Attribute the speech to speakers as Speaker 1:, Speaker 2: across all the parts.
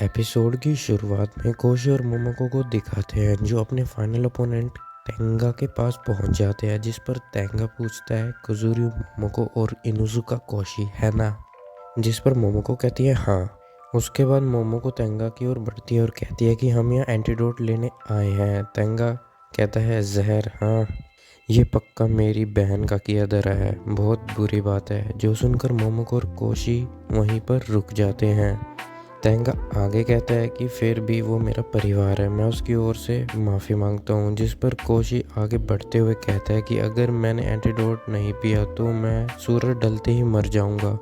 Speaker 1: Episode की शुरुआत में कोशी और मोमोको को दिखाते हैं जो अपने फाइनल ओपोनेंट टेंगा के पास पहुंच जाते हैं, जिस पर टेंगा पूछता है कुजुरी मोमोको और इनुजुका कोशी है ना, जिस पर मोमोको कहती है हाँ। उसके बाद मोमोको टेंगा की ओर बढ़ती है और कहती है कि हम यहाँ एंटीडोट लेने आए हैं। टेंगा कहता है जहर, हाँ ये पक्का मेरी बहन का किया धरा है, बहुत बुरी बात है। जो सुनकर मोमोको और कोशी वहीं पर रुक जाते हैं। टेंगा आगे कहता है कि फिर भी वो मेरा परिवार है, मैं उसकी ओर से माफ़ी मांगता हूँ। जिस पर कोशी आगे बढ़ते हुए कहता है कि अगर मैंने एंटीडोट नहीं पिया तो मैं सूरज ढलते ही मर जाऊँगा,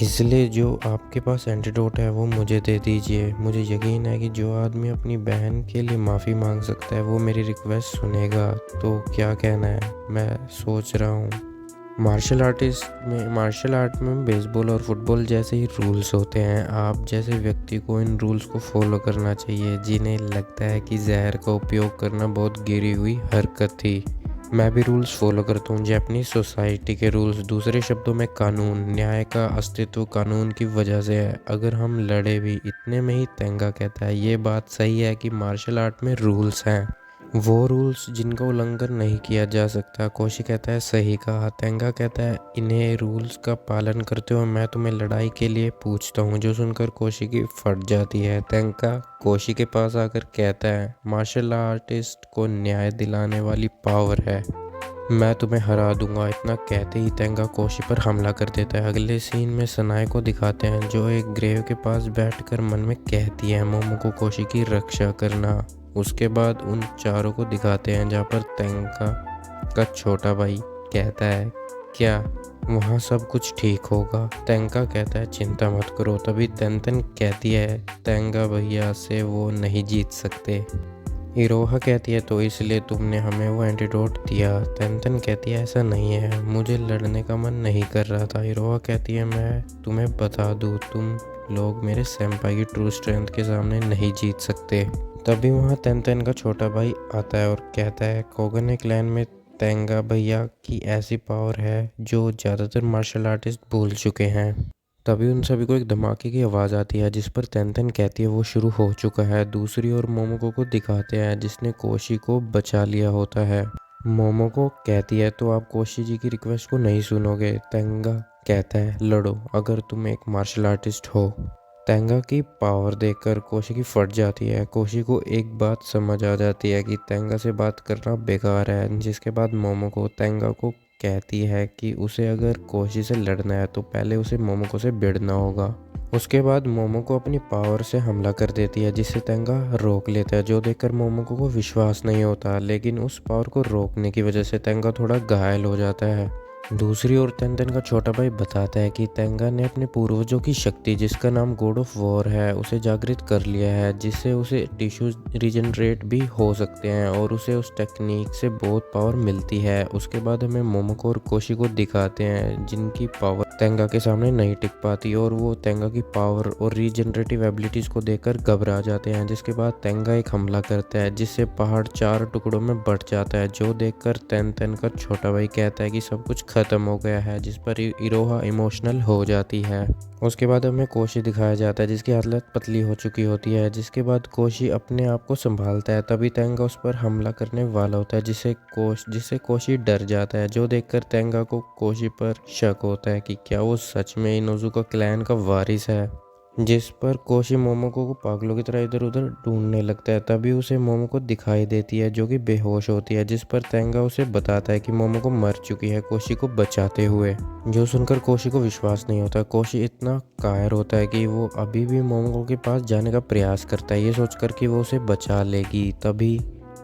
Speaker 1: इसलिए जो आपके पास एंटीडोट है वो मुझे दे दीजिए। मुझे यकीन है कि जो आदमी अपनी बहन के लिए माफ़ी मांग सकता है वो मेरी रिक्वेस्ट सुनेगा। तो क्या कहना है, मैं सोच रहा हूँ। मार्शल आर्ट में बेसबॉल और फुटबॉल जैसे ही रूल्स होते हैं। आप जैसे व्यक्ति को इन रूल्स को फॉलो करना चाहिए जिन्हें लगता है कि जहर का उपयोग करना बहुत गिरी हुई हरकत थी। मैं भी रूल्स फॉलो करता हूँ, जापानीज सोसाइटी के रूल्स। दूसरे शब्दों में कानून, न्याय का अस्तित्व कानून की वजह से है। अगर हम लड़े भी, इतने में ही टेंगा कहता है ये बात सही है कि मार्शल आर्ट में रूल्स हैं, वो रूल्स जिनका उल्लंघन नहीं किया जा सकता। कोशी कहता है सही कहा। टेंगा कहता है इन्हें रूल्स का पालन करते हुए मैं तुम्हें लड़ाई के लिए पूछता हूँ। जो सुनकर कोशी की फट जाती है। टेंगा कोशी के पास आकर कहता है मार्शल आर्टिस्ट को न्याय दिलाने वाली पावर है, मैं तुम्हें हरा दूंगा। इतना कहते ही टेंगा कोशी पर हमला कर देता है। अगले सीन में सनाए को दिखाते हैं जो एक ग्रेव के पास बैठकर मन में कहती है मोमोको कोशी की रक्षा करना। उसके बाद उन चारों को दिखाते हैं जहाँ पर टेंगा का छोटा भाई कहता है क्या वहाँ सब कुछ ठीक होगा। टेंगा कहता है चिंता मत करो। तभी तेंतेन कहती है टेंगा भैया से वो नहीं जीत सकते। इरोहा कहती है तो इसलिए तुमने हमें वो एंटीडोट दिया। तेंतेन कहती है ऐसा नहीं है, मुझे लड़ने का मन नहीं कर रहा था। इरोहा कहती है मैं तुम्हें बता दूँ, तुम लोग मेरे सेंपाई की ट्रू स्ट्रेंथ के सामने नहीं जीत सकते। तभी वहाँ तेंतेन का छोटा भाई आता है और कहता है कोगने क्लैन में टेंगा भैया की ऐसी पावर है जो ज़्यादातर मार्शल आर्टिस्ट भूल चुके हैं। तभी उन सभी को एक धमाके की आवाज़ आती है जिस पर तेंतेन कहती है वो शुरू हो चुका है। दूसरी ओर मोमोको को दिखाते हैं जिसने कोशी को बचा लिया होता है। मोमोको कहती है तो आप कोशी जी की रिक्वेस्ट को नहीं सुनोगे। टेंगा कहता है लड़ो अगर तुम एक मार्शल आर्टिस्ट हो। टेंगा की पावर देखकर कोशी की फट जाती है। कोशी को एक बात समझ आ जाती है कि टेंगा से बात करना बेकार है। जिसके बाद मोमोको टेंगा को कहती है कि उसे अगर कोशी से लड़ना है तो पहले उसे मोमोको से भिड़ना होगा। उसके बाद मोमोको अपनी पावर से हमला कर देती है जिससे टेंगा रोक लेता है, जो देखकर मोमोको को विश्वास नहीं होता। लेकिन उस पावर को रोकने की वजह से टेंगा थोड़ा घायल हो जाता है। दूसरी ओर तेंतेन का छोटा भाई बताता है कि टेंगा ने अपने पूर्वजों की शक्ति जिसका नाम गॉड ऑफ वॉर है उसे जागृत कर लिया है, जिससे उसे टिश्यूज रिजनरेट भी हो सकते हैं और उसे उस टेक्निक से बहुत पावर मिलती है। उसके बाद हमें मोमोको और कोशी को दिखाते हैं जिनकी पावर टेंगा के सामने नहीं टिक पाती और वो टेंगा की पावर और रीजनरेटिव एबिलिटीज को देखकर घबरा जाते हैं। जिसके बाद टेंगा एक हमला करता है जिससे पहाड़ 4 टुकड़ों में बट जाता है, जो देखकर तेंतेन का छोटा भाई कहता है कि सब कुछ खत्म हो गया है, जिस पर इरोहा इमोशनल हो जाती है। उसके बाद हमें कोशी दिखाया जाता है जिसकी हालत पतली हो चुकी होती है। जिसके बाद कोशी अपने आप को संभालता है। तभी टेंगा उस पर हमला करने वाला होता है जिससे कोशी डर जाता है, जो देखकर टेंगा को कोशी पर शक होता है कि क्या वो सच में इनुजुका क्लैन का वारिस है। जिस पर कोशी मोमोको को पागलों की तरह इधर उधर ढूंढने लगता है। तभी उसे मोमोको दिखाई देती है जो कि बेहोश होती है, जिस पर टेंगा उसे बताता है कि मोमोको मर चुकी है कोशी को बचाते हुए। जो सुनकर कोशी को विश्वास नहीं होता। कोशी इतना कायर होता है कि वो अभी भी मोमोको के पास जाने का प्रयास करता है, ये सोचकर कि वो उसे बचा लेगी। तभी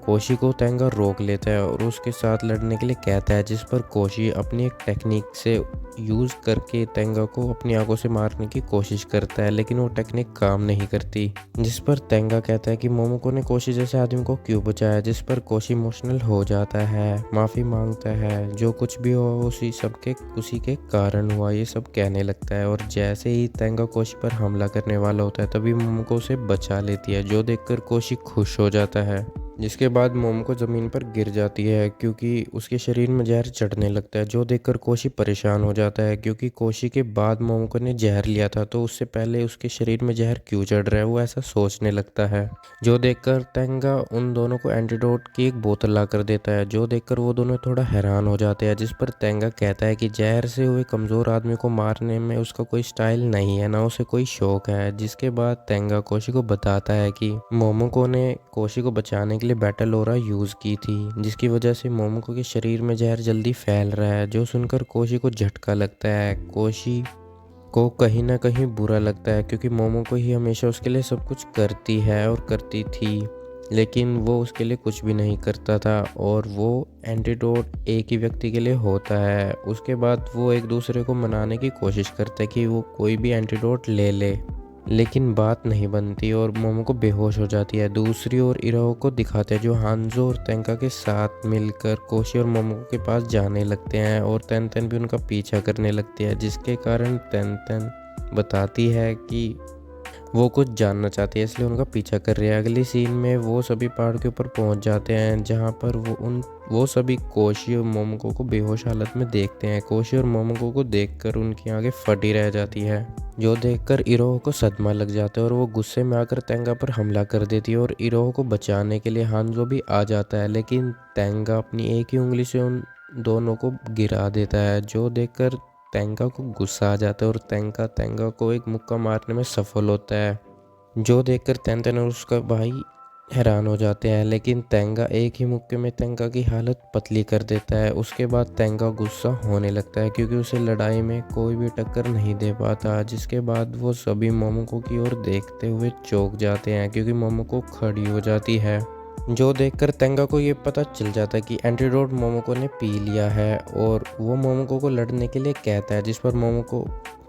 Speaker 1: कोशी को टेंगा रोक लेता है और उसके साथ लड़ने के लिए कहता है, जिस पर कोशी अपनी एक टेक्निक से यूज़ करके टेंगा को अपनी आंखों से मारने की कोशिश करता है, लेकिन वो टेक्निक काम नहीं करती। जिस पर टेंगा कहता है कि मोमोको ने कोशी जैसे आदमी को क्यों बचाया। जिस पर कोशी इमोशनल हो जाता है, माफ़ी मांगता है, जो कुछ भी हुआ उसी के कारण हुआ, ये सब कहने लगता है। और जैसे ही टेंगा कोशी पर हमला करने वाला होता है तभी मोमोको उसे बचा लेती है, जो देखकर कोशी खुश हो जाता है। जिसके बाद मोमोको ज़मीन पर गिर जाती है क्योंकि उसके शरीर में जहर चढ़ने लगता है, जो देखकर कोशी परेशान हो जाता है क्योंकि कोशी के बाद मोमोको ने जहर लिया था तो उससे पहले उसके शरीर में जहर क्यों चढ़ रहा है, वो ऐसा सोचने लगता है। जो देखकर तेंगा उन दोनों को एंटीडोट की एक बोतल ला कर देता है, जो देखकर वो दोनों थोड़ा हैरान हो जाते हैं। जिस पर तेंगा कहता है कि जहर से हुए कमज़ोर आदमी को मारने में उसका कोई स्टाइल नहीं है, ना उसे कोई शौक है। जिसके बाद तेंगा कोशी को बताता है कि मोमोको ने कोशी को बचाने के लिए बैटल ओरा यूज़ की थी, जिसकी वजह से मोमोको के शरीर में जहर जल्दी फैल रहा है। जो सुनकर कोशी को झटका लगता है। कोशी को कहीं ना कहीं बुरा लगता है क्योंकि मोमोको ही हमेशा उसके लिए सब कुछ करती है और करती थी, लेकिन वो उसके लिए कुछ भी नहीं करता था और वो एंटीडोट एक ही व्यक्ति के लिए होता है। उसके बाद वो एक दूसरे को मनाने की कोशिश करते हैं कि वो कोई भी एंटीडोट ले ले, लेकिन बात नहीं बनती और मोमोको बेहोश हो जाती है। दूसरी ओर इराओ को दिखाते हैं जो हांजो और तेंका के साथ मिलकर कोशी और मोमोको के पास जाने लगते हैं और तेन तेन भी उनका पीछा करने लगती है, जिसके कारण तेन तेन बताती है कि वो कुछ जानना चाहती है इसलिए उनका पीछा कर रही है। अगली सीन में वो सभी पहाड़ के ऊपर पहुंच जाते हैं जहां पर वो सभी कोशी और मोमोको को बेहोश हालत में देखते हैं। कोशी और मोमोको को देखकर उनकी आंखें फटी रह जाती है, जो देखकर इरोह को सदमा लग जाता है और वो गुस्से में आकर तेंगा पर हमला कर देती है और इरोह को बचाने के लिए हांजो भी आ जाता है, लेकिन तेंगा अपनी एक ही उंगली से उन दोनों को गिरा देता है। जो देखकर तेंगा को गुस्सा आ जाता है और तेंगा को एक मुक्का मारने में सफल होता है, जो देखकर तेन तेन और उसका भाई हैरान हो जाते हैं, लेकिन तेंगा एक ही मुक्के में तेंगा की हालत पतली कर देता है। उसके बाद तेंगा गुस्सा होने लगता है क्योंकि उसे लड़ाई में कोई भी टक्कर नहीं दे पाता, जिसके बाद वो सभी मोमोको की ओर देखते हुए चौंक जाते हैं क्योंकि मोमोको खड़ी हो जाती है। जो देखकर तेंगा को ये पता चल जाता है कि एंटीडोट मोमोको ने पी लिया है और वो मोमोको को लड़ने के लिए कहता है, जिस पर मोमोको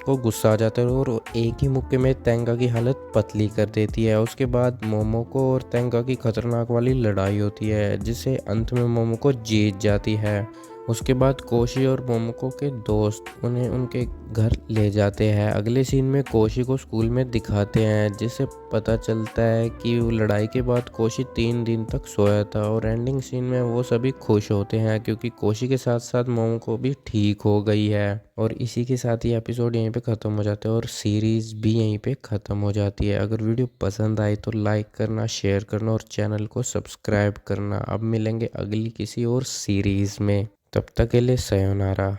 Speaker 1: को गुस्सा आ जाता है और एक ही मुक्के में तेंगा की हालत पतली कर देती है। उसके बाद मोमोको और तेंगा की खतरनाक वाली लड़ाई होती है जिसे अंत में मोमोको जीत जाती है। उसके बाद कोशी और मोमोको के दोस्त उन्हें उनके घर ले जाते हैं। अगले सीन में कोशी को स्कूल में दिखाते हैं जिससे पता चलता है कि वो लड़ाई के बाद कोशी 3 दिन तक सोया था और एंडिंग सीन में वो सभी खुश होते हैं क्योंकि कोशी के साथ साथ मोमोको भी ठीक हो गई है। और इसी के साथ ही एपिसोड यहीं पे ख़त्म हो जाता है और सीरीज़ भी यहीं पे ख़त्म हो जाती है। अगर वीडियो पसंद आई तो लाइक करना, शेयर करना और चैनल को सब्सक्राइब करना। अब मिलेंगे अगली किसी और सीरीज़ में, तब तक के लिए सयोनारा।